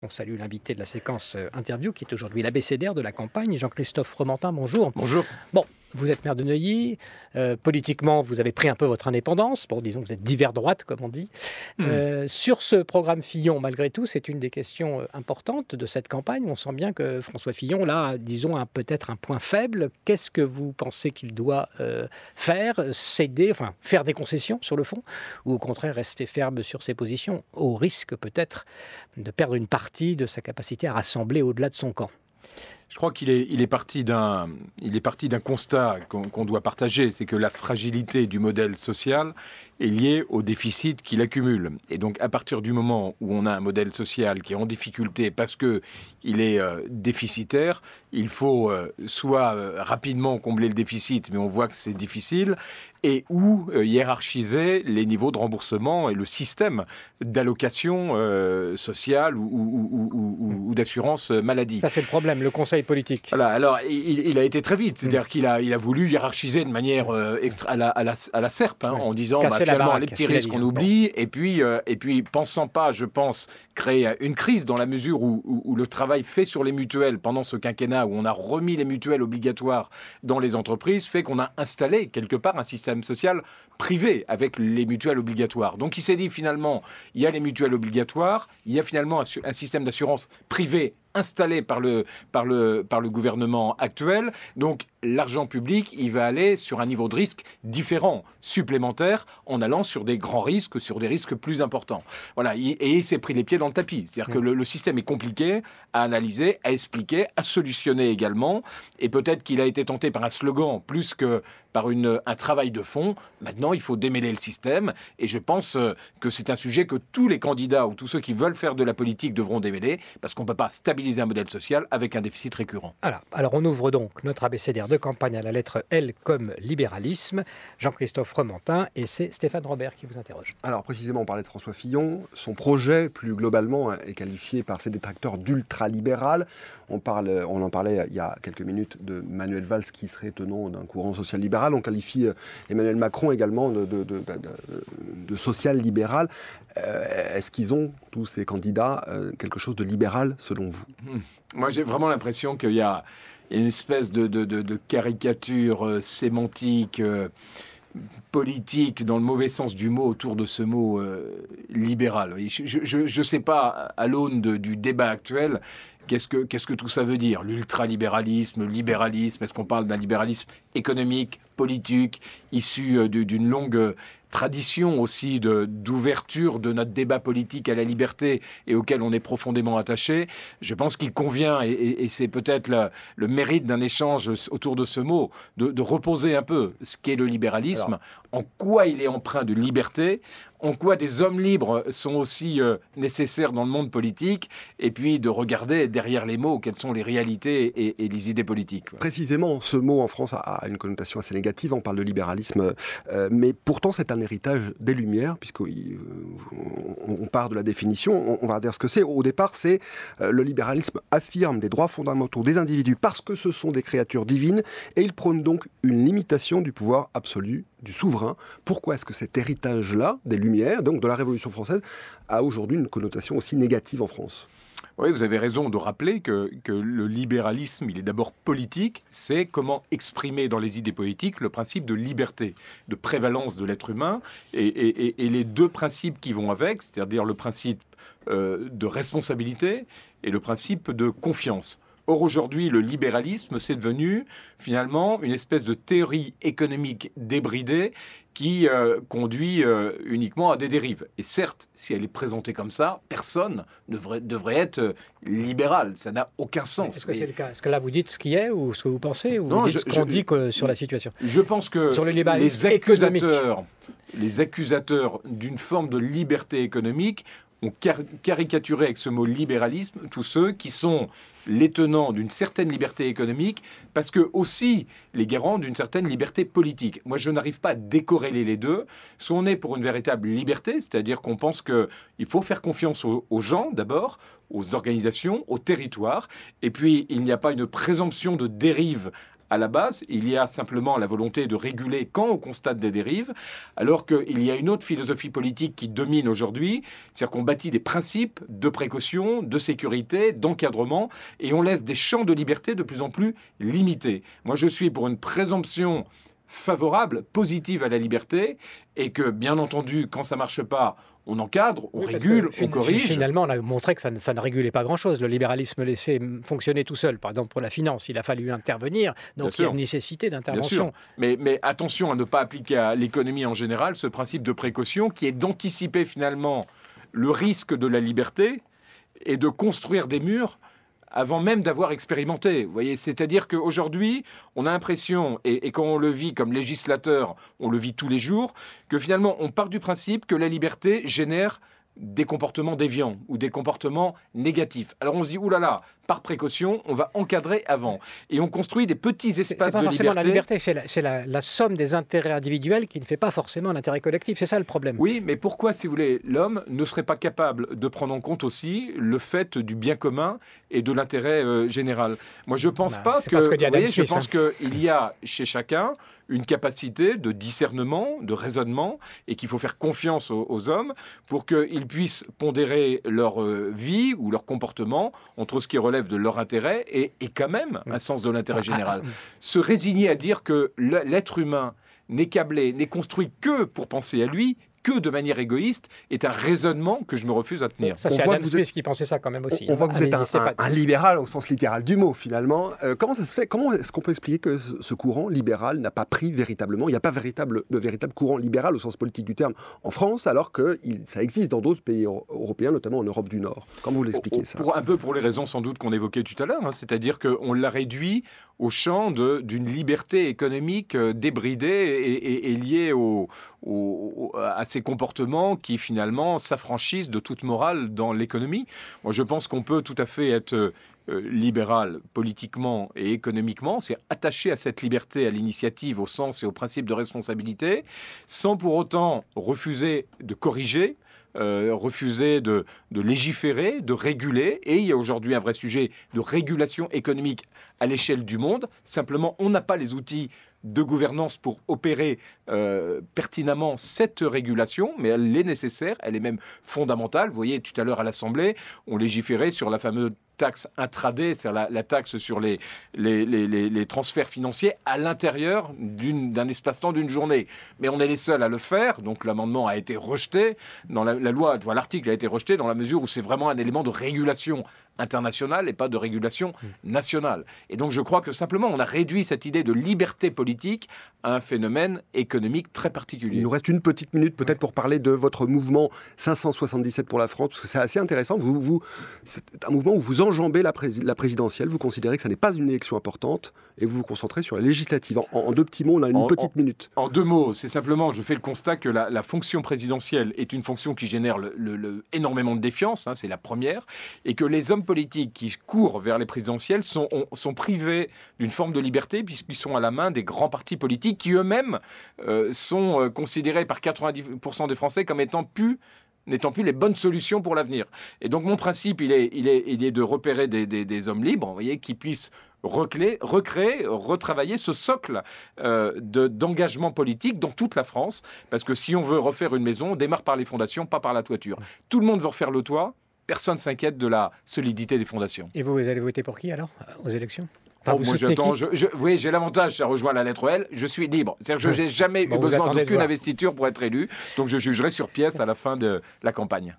On salue l'invité de la séquence interview qui est aujourd'hui l'abécédaire de la campagne, Jean-Christophe Fromentin, bonjour. Bonjour. Bon, vous êtes maire de Neuilly, politiquement vous avez pris un peu votre indépendance, bon disons que vous êtes divers droite comme on dit. Sur ce programme Fillon, malgré tout, c'est une des questions importantes de cette campagne. On sent bien que François Fillon, là, disons, a peut-être un point faible. Qu'est-ce que vous pensez qu'il doit faire, céder, enfin faire des concessions sur le fond, ou au contraire rester ferme sur ses positions, au risque peut-être de perdre une partie de sa capacité à rassembler au-delà de son camp? Je crois qu'il est parti d'un constat qu'on doit partager, c'est que la fragilité du modèle social est liée au déficit qu'il accumule. Et donc, à partir du moment où on a un modèle social qui est en difficulté parce qu'il est déficitaire, il faut soit rapidement combler le déficit, mais on voit que c'est difficile, et ou hiérarchiser les niveaux de remboursement et le système d'allocation sociale ou d'assurance maladie. Ça, c'est le problème, le conseil politique. Voilà, alors il a été très vite, c'est-à-dire qu'il a voulu hiérarchiser de manière à la serpe, en disant finalement les petits risques on oublie, et puis pensant pas, je pense, créer une crise dans la mesure où le travail fait sur les mutuelles pendant ce quinquennat, où on a remis les mutuelles obligatoires dans les entreprises, fait qu'on a installé quelque part un système social privé avec les mutuelles obligatoires. Donc il s'est dit finalement, il y a les mutuelles obligatoires, il y a finalement un système d'assurance privé installé par le gouvernement actuel. Donc l'argent public, il va aller sur un niveau de risque différent, supplémentaire, en allant sur des grands risques, sur des risques plus importants. Voilà, et il s'est pris les pieds dans le tapis. C'est-à-dire que le système est compliqué à analyser, à expliquer, à solutionner également. Et peut-être qu'il a été tenté par un slogan plus que par un travail de fond. Maintenant, il faut démêler le système. Et je pense que c'est un sujet que tous les candidats ou tous ceux qui veulent faire de la politique devront démêler, parce qu'on ne peut pas stabiliser un modèle social avec un déficit récurrent. Alors on ouvre donc notre abécédaire de campagne à la lettre L comme libéralisme. Jean-Christophe Fromentin, et c'est Stéphane Robert qui vous interroge. Alors précisément, on parlait de François Fillon. Son projet, plus globalement, est qualifié par ses détracteurs d'ultra-libéral. On en parlait il y a quelques minutes de Manuel Valls qui serait tenant d'un courant social-libéral. On qualifie Emmanuel Macron également de social-libéral. Est-ce qu'ils ont, tous ces candidats, quelque chose de libéral selon vous ? Moi, j'ai vraiment l'impression qu'il y a une espèce de caricature sémantique, politique, dans le mauvais sens du mot, autour de ce mot libéral. Je ne sais pas, à l'aune du débat actuel, qu'est-ce que tout ça veut dire ? L'ultralibéralisme, le libéralisme, est-ce qu'on parle d'un libéralisme économique, politique, issu d'une longue tradition aussi d'ouverture de notre débat politique à la liberté et auquel on est profondément attaché? Je pense qu'il convient, et c'est peut-être le mérite d'un échange autour de ce mot, de reposer un peu ce qu'est le libéralisme, en quoi il est empreint de liberté, en quoi des hommes libres sont aussi nécessaires dans le monde politique, et puis de regarder derrière les mots quelles sont les réalités et les idées politiques. Précisément, ce mot en France a une connotation assez négative, on parle de libéralisme, mais pourtant c'est un héritage des Lumières, puisqu'on part de la définition, on va dire ce que c'est. Au départ, c'est le libéralisme affirme les droits fondamentaux des individus parce que ce sont des créatures divines, et il prône donc une limitation du pouvoir absolu du souverain. Pourquoi est-ce que cet héritage-là, des Lumières, donc de la Révolution française, a aujourd'hui une connotation aussi négative en France ? Oui, vous avez raison de rappeler que le libéralisme, il est d'abord politique. C'est comment exprimer dans les idées politiques le principe de liberté, de prévalence de l'être humain, et les deux principes qui vont avec, c'est-à-dire le principe de responsabilité et le principe de confiance. Or, aujourd'hui, le libéralisme, c'est devenu finalement une espèce de théorie économique débridée qui conduit uniquement à des dérives. Et certes, si elle est présentée comme ça, personne ne devrait être libéral. Ça n'a aucun sens. Est-ce que c'est le cas ? Est-ce que là, vous dites ce qui est, ou ce que vous pensez, ou non, vous dites ce qu'on dit sur la situation ? Je pense que sur le les accusateurs d'une forme de liberté économique ont caricaturé avec ce mot libéralisme tous ceux qui sont les tenants d'une certaine liberté économique, parce que aussi les garants d'une certaine liberté politique. Moi, je n'arrive pas à décorréler les deux. Soit on est pour une véritable liberté, c'est-à-dire qu'on pense qu'il faut faire confiance aux gens d'abord, aux organisations, aux territoires, et puis il n'y a pas une présomption de dérive à la base. Il y a simplement la volonté de réguler quand on constate des dérives, alors qu'il y a une autre philosophie politique qui domine aujourd'hui, c'est-à-dire qu'on bâtit des principes de précaution, de sécurité, d'encadrement, et on laisse des champs de liberté de plus en plus limités. Moi, je suis pour une présomption favorable, positive à la liberté, et que, bien entendu, quand ça ne marche pas, on encadre, on régule, on corrige. Finalement, on a montré que ça ne régulait pas grand-chose. Le libéralisme laissait fonctionner tout seul. Par exemple, pour la finance, il a fallu intervenir. Donc, il y a une nécessité d'intervention. Mais attention à ne pas appliquer à l'économie en général ce principe de précaution qui est d'anticiper finalement le risque de la liberté et de construire des murs avant même d'avoir expérimenté. Vous voyez, c'est-à-dire qu'aujourd'hui, on a l'impression, et quand on le vit comme législateur, on le vit tous les jours, que finalement, on part du principe que la liberté génère des comportements déviants ou des comportements négatifs. Alors on se dit, oulala, par précaution, on va encadrer avant. Et on construit des petits espaces de liberté. C'est pas forcément la liberté, c'est la somme des intérêts individuels qui ne fait pas forcément l'intérêt collectif. C'est ça le problème. Oui, mais pourquoi, si vous voulez, l'homme ne serait pas capable de prendre en compte aussi le fait du bien commun et de l'intérêt général? Moi, je ne pense pas que... je pense qu'il y a chez chacun une capacité de discernement, de raisonnement, et qu'il faut faire confiance aux hommes pour qu'ils puissent pondérer leur vie ou leur comportement entre ce qui relève de leur intérêt et quand même un sens de l'intérêt général. Se résigner à dire que l'être humain n'est câblé, n'est construit que pour penser à lui, que de manière égoïste, est un raisonnement que je me refuse à tenir. Ça, c'est Adam Smith qui pensait ça quand même aussi. On voit que vous êtes un libéral au sens littéral du mot, finalement. Comment ça se fait? Comment est-ce qu'on peut expliquer que ce courant libéral n'a pas pris véritablement? Il n'y a pas de véritable courant libéral au sens politique du terme en France, alors que ça existe dans d'autres pays européens, notamment en Europe du Nord. Comment vous l'expliquez ça? Un peu pour les raisons sans doute qu'on évoquait tout à l'heure, c'est-à-dire qu'on l'a réduit au champ d'une liberté économique débridée et liée à ces comportements qui finalement s'affranchissent de toute morale dans l'économie. Moi, je pense qu'on peut tout à fait être libéral politiquement et économiquement, c'est attaché à cette liberté, à l'initiative, au sens et au principe de responsabilité, sans pour autant refuser de corriger, refuser de légiférer, de réguler. Et il y a aujourd'hui un vrai sujet de régulation économique à l'échelle du monde. Simplement, on n'a pas les outils de gouvernance pour opérer pertinemment cette régulation, mais elle est nécessaire, elle est même fondamentale. Vous voyez, tout à l'heure à l'Assemblée, on légiférait sur la fameuse taxe intraday, c'est-à-dire la taxe sur les transferts financiers à l'intérieur d'un espace-temps d'une journée. Mais on est les seuls à le faire, donc l'amendement a été rejeté, l'article a été rejeté dans la mesure où c'est vraiment un élément de régulation internationale et pas de régulation nationale. Et donc je crois que simplement on a réduit cette idée de liberté politique à un phénomène économique très particulier. Il nous reste une petite minute peut-être pour parler de votre mouvement 577 pour la France, parce que c'est assez intéressant. C'est un mouvement où vous enjambez la présidentielle, vous considérez que ça n'est pas une élection importante et vous vous concentrez sur la législative. En deux petits mots, on a une petite minute. En deux mots, c'est simplement, je fais le constat que la fonction présidentielle est une fonction qui génère énormément de défiance, c'est la première, et que les hommes politiques qui courent vers les présidentielles sont privés d'une forme de liberté puisqu'ils sont à la main des grands partis politiques qui eux-mêmes sont considérés par 90% des Français comme n'étant plus les bonnes solutions pour l'avenir. Et donc mon principe, il est de repérer des hommes libres, vous voyez, qui puissent recréer, retravailler ce socle d'engagement politique dans toute la France. Parce que si on veut refaire une maison, on démarre par les fondations, pas par la toiture. Tout le monde veut refaire le toit. Personne ne s'inquiète de la solidité des fondations. Et vous allez voter pour qui alors aux élections? Moi, j'attends. Oui, j'ai l'avantage, ça rejoint la lettre L. Je suis libre. C'est-à-dire que je n'ai jamais eu besoin d'aucune investiture pour être élu. Donc, je jugerai sur pièce à la fin de la campagne.